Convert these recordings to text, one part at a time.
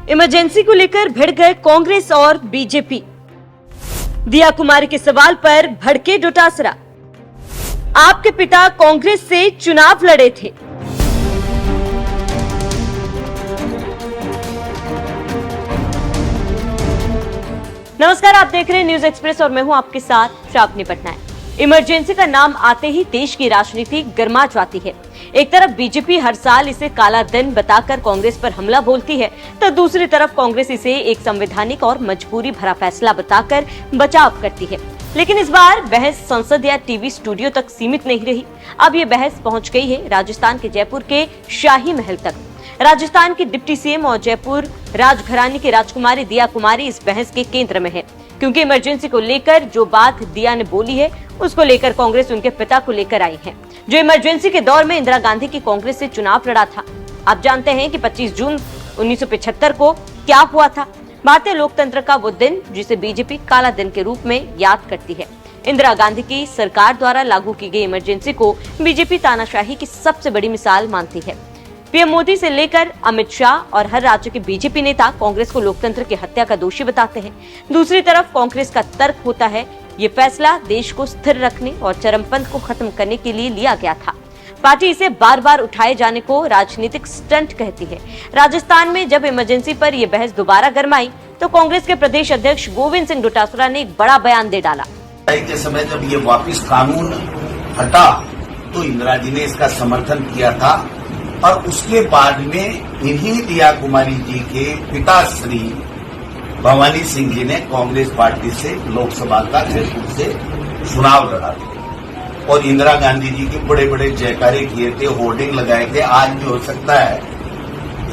Emergency को लेकर भिड़ गए कांग्रेस और बीजेपी। दिया कुमारी के सवाल पर भड़के डोटासरा। आपके पिता कांग्रेस से चुनाव लड़े थे। नमस्कार, आप देख रहे हैं न्यूज एक्सप्रेस और मैं हूं आपके साथ श्रावणी पटनायक। इमरजेंसी का नाम आते ही देश की राजनीति गर्मा जाती है। एक तरफ बीजेपी हर साल इसे काला दिन बताकर कांग्रेस पर हमला बोलती है, तो दूसरी तरफ कांग्रेस इसे एक संवैधानिक और मजबूरी भरा फैसला बताकर बचाव करती है। लेकिन इस बार बहस संसद या टीवी स्टूडियो तक सीमित नहीं रही। अब ये बहस पहुंच गई है राजस्थान के जयपुर के शाही महल तक। राजस्थान की डिप्टी सीएम और जयपुर राजघराने की राजकुमारी दिया कुमारी इस बहस के केंद्र में है, क्योंकि इमरजेंसी को लेकर जो बात दिया ने बोली है उसको लेकर कांग्रेस उनके पिता को लेकर आई है, जो इमरजेंसी के दौर में इंदिरा गांधी की कांग्रेस से चुनाव लड़ा था। आप जानते हैं कि 25 जून 1975 को क्या हुआ था। भारतीय लोकतंत्र का वो दिन जिसे बीजेपी काला दिन के रूप में याद करती है। इंदिरा गांधी की सरकार द्वारा लागू की गई इमरजेंसी को बीजेपी तानाशाही की सबसे बड़ी मिसाल मानती है। पीएम मोदी से लेकर अमित शाह और हर राज्य के बीजेपी नेता कांग्रेस को लोकतंत्र की हत्या का दोषी बताते हैं। दूसरी तरफ कांग्रेस का तर्क होता है ये फैसला देश को स्थिर रखने और चरमपंथ को खत्म करने के लिए लिया गया था। पार्टी इसे बार बार उठाए जाने को राजनीतिक स्टंट कहती है। राजस्थान में जब इमरजेंसी पर यह बहस दोबारा गरमाई तो कांग्रेस के प्रदेश अध्यक्ष गोविंद सिंह डोटासरा ने एक बड़ा बयान दे डाला। के समय जब ये वापिस कानून हटा तो इंदिरा जी ने इसका समर्थन किया था और उसके बाद में इन्हीं दिया कुमारी जी के पिता श्री भवानी सिंह जी ने कांग्रेस पार्टी से लोकसभा का जयपुर से चुनाव लड़ा थे और इंदिरा गांधी जी के बड़े बड़े जयकारे किए थे, होर्डिंग लगाए थे। आज भी हो सकता है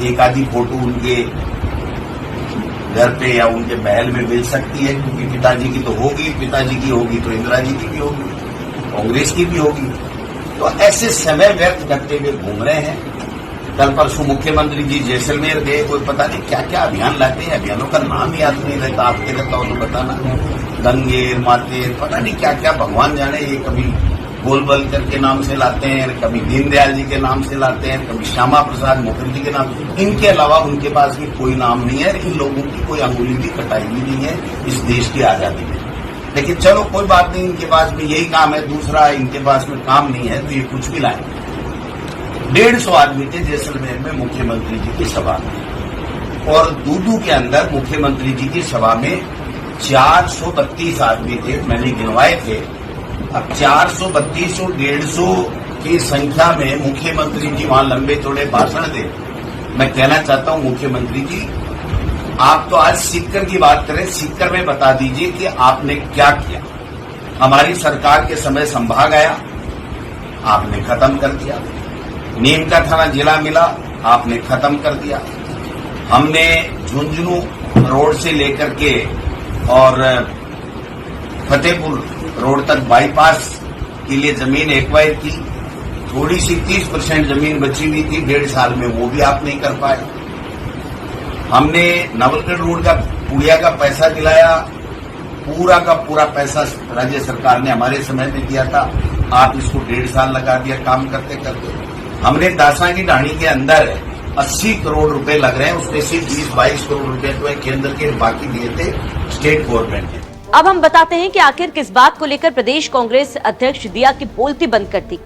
एक आधी फोटो उनके घर पे या उनके महल में मिल सकती है, क्योंकि पिताजी की तो होगी, पिताजी की होगी तो इंदिरा जी की भी होगी, कांग्रेस की भी होगी। तो ऐसे समय व्यर्थ करते हुए घूम रहे हैं। कल परसों मुख्यमंत्री जी जैसलमेर गए, कोई पता नहीं क्या क्या अभियान लाते हैं, अभियानों का नाम याद नहीं रहता। आपके रहता हो तो बताना। गंगेर मातेर पता नहीं क्या क्या भगवान जाने। ये कभी गोलवलकर के नाम से लाते हैं, कभी दीनदयाल जी के नाम से लाते हैं, कभी श्यामा प्रसाद मुखर्जी के नाम। इनके अलावा उनके पास भी कोई नाम नहीं है। इन लोगों की कोई अंगुली भी कटाई भी नहीं है इस देश की आजादी में। लेकिन चलो कोई बात नहीं, इनके पास भी यही काम है। दूसरा, इनके पास में काम नहीं है तो ये कुछ भी लाए। 150 आदमी थे जैसलमेर में मुख्यमंत्री जी की सभा में, और दूदू के अंदर मुख्यमंत्री जी की सभा में 432 आदमी थे। मैंने गिनवाए थे। अब 432 और 150 की संख्या में मुख्यमंत्री जी वहां लंबे चौड़े भाषण दे। मैं कहना चाहता हूं मुख्यमंत्री जी, आप तो आज सीकर की बात करें, सीकर में बता दीजिए कि आपने क्या किया। हमारी सरकार के समय संभाग आया, आपने खत्म कर दिया। नीम का थाना जिला मिला, आपने खत्म कर दिया। हमने झुंझुनू रोड से लेकर के और फतेहपुर रोड तक बाईपास के लिए जमीन एक्वायर की। थोड़ी सी 30% जमीन बची हुई थी 1.5 साल में, वो भी आप नहीं कर पाए। हमने नवलगढ़ रोड का पुड़िया का पैसा दिलाया, पूरा का पूरा पैसा राज्य सरकार ने हमारे समय में दिया था। आप इसको 1.5 साल लगा दिया काम करते करते। हमने दासा की ढाणी के अंदर 80 करोड़ रुपए लग रहे हैं, उसमें से 20-22 करोड़ रुपए तो केंद्र के बाकी दिए थे स्टेट गवर्नमेंट ने। अब हम बताते हैं कि आखिर किस बात को लेकर प्रदेश कांग्रेस अध्यक्ष दिया की बोलती बंद कर दी।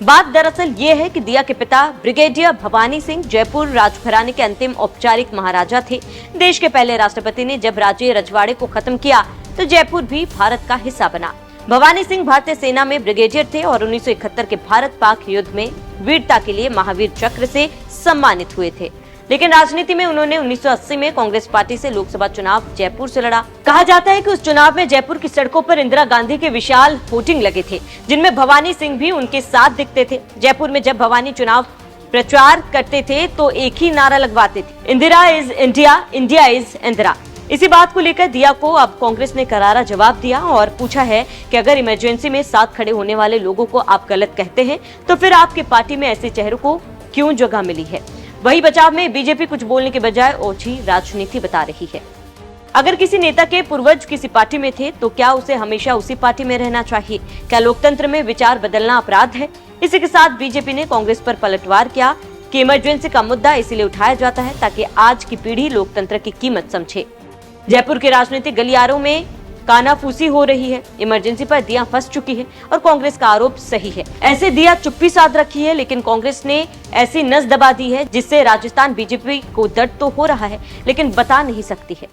बात दरअसल ये है कि दिया के पिता ब्रिगेडियर भवानी सिंह जयपुर राजघराने के अंतिम औपचारिक महाराजा थे। देश के पहले राष्ट्रपति ने जब राज्य रजवाड़े को खत्म किया तो जयपुर भी भारत का हिस्सा बना। भवानी सिंह भारतीय सेना में ब्रिगेडियर थे और 1971 के भारत पाक युद्ध में वीरता के लिए महावीर चक्र से सम्मानित हुए थे। लेकिन राजनीति में उन्होंने 1980 में कांग्रेस पार्टी से लोकसभा चुनाव जयपुर से लड़ा। कहा जाता है कि उस चुनाव में जयपुर की सड़कों पर इंदिरा गांधी के विशाल होर्डिंग लगे थे, जिनमें भवानी सिंह भी उनके साथ दिखते थे। जयपुर में जब भवानी चुनाव प्रचार करते थे तो एक ही नारा लगवाते थे, Indira is India, India is Indira. इसी बात को लेकर दिया को अब कांग्रेस ने करारा जवाब दिया और पूछा है कि अगर इमरजेंसी में साथ खड़े होने वाले लोगों को आप गलत कहते हैं तो फिर आपकी पार्टी में ऐसे चेहरों को क्यों जगह मिली है। वही बचाव में बीजेपी कुछ बोलने के बजाय ओछी राजनीति बता रही है। अगर किसी नेता के पूर्वज किसी पार्टी में थे तो क्या उसे हमेशा उसी पार्टी में रहना चाहिए? क्या लोकतंत्र में विचार बदलना अपराध है? इसी के साथ बीजेपी ने कांग्रेस पर पलटवार किया कि इमरजेंसी का मुद्दा इसीलिए उठाया जाता है ताकि आज की पीढ़ी लोकतंत्र की कीमत समझे। जयपुर के राजनीतिक गलियारों में कानाफूसी हो रही है, इमरजेंसी पर दिया फंस चुकी है और कांग्रेस का आरोप सही है। ऐसे दिया चुप्पी साध रखी है, लेकिन कांग्रेस ने ऐसी नस दबा दी है जिससे राजस्थान बीजेपी को दर्द तो हो रहा है लेकिन बता नहीं सकती है।